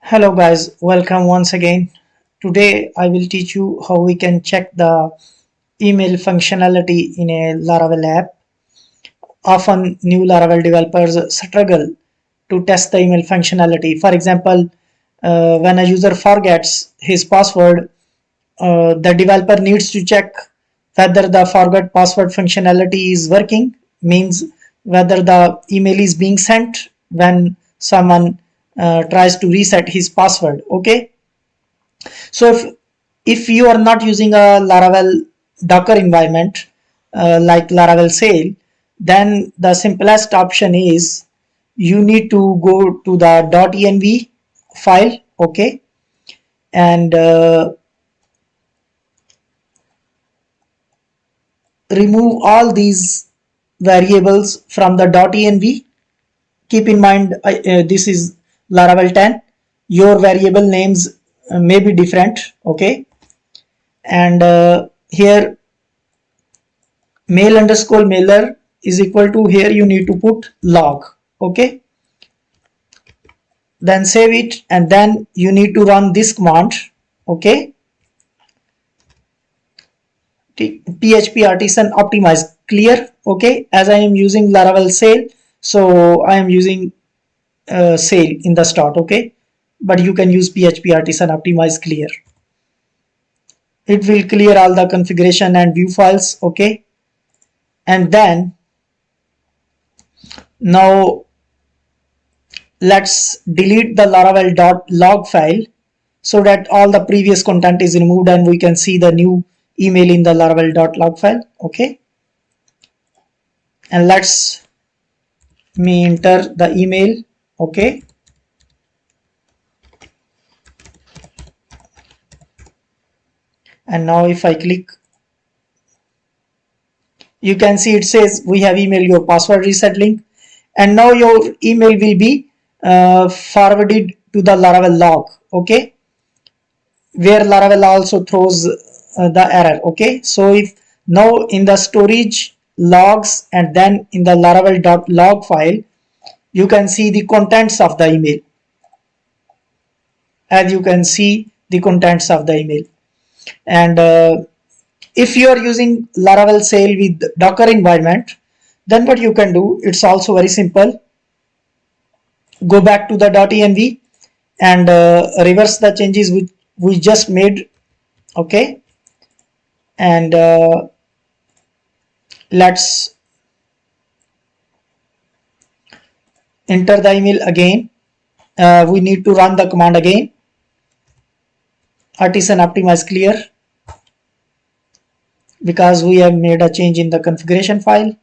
Hello guys, welcome once again. Today I will teach you how we can check the email functionality in a Laravel app. Often new Laravel developers struggle to test the email functionality. For example, when a user forgets his password, the developer needs to check whether the forgot password functionality is working, means whether the email is being sent when someone tries to reset his password. Okay, so if you are not using a Laravel Docker environment like Laravel Sail, then the simplest option is you need to go to the .env file. Okay, and remove all these variables from the .env. Keep in mind this is Laravel 10. Your variable names may be different. Okay, and here mail underscore mailer is equal to, here you need to put log. Okay, then save it, and then you need to run this command. Okay, php artisan optimize clear. Okay, as I am using Laravel Sail, so I am using Sail in the start. Okay, but you can use php artisan optimize clear. It will clear all the configuration and view files. Okay, and then now let's delete the laravel.log file so that all the previous content is removed and we can see the new email in the laravel.log file. Okay, and let's me enter the email. Okay, and now if I click, you can see it says we have emailed your password reset link, and now your email will be forwarded to the Laravel log. Okay, where Laravel also throws the error. Okay, so if now in the storage logs and then in the laravel.log file, you can see the contents of the email. As you can see the contents of the email, and if you are using Laravel Sail with Docker environment, then what you can do, it's also very simple. Go back to the .env and reverse the changes which we just made. Okay, and let's enter the email again. We need to run the command again, artisan optimize clear, because we have made a change in the configuration file,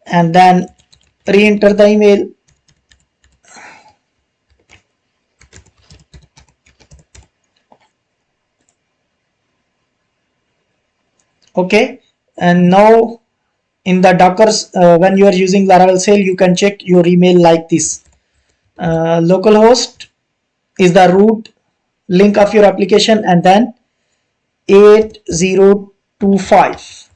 and then re-enter the email. Okay, and now in the Dockers, when you are using Laravel Sail, you can check your email like this. Localhost is the root link of your application, and then 8025,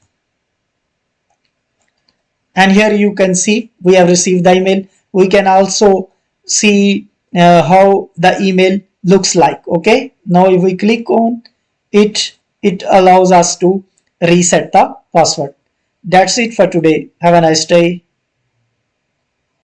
and here you can see we have received the email. We can also see how the email looks like. Okay, now if we click on it, it allows us to reset the password. That's it for today. Have a nice day.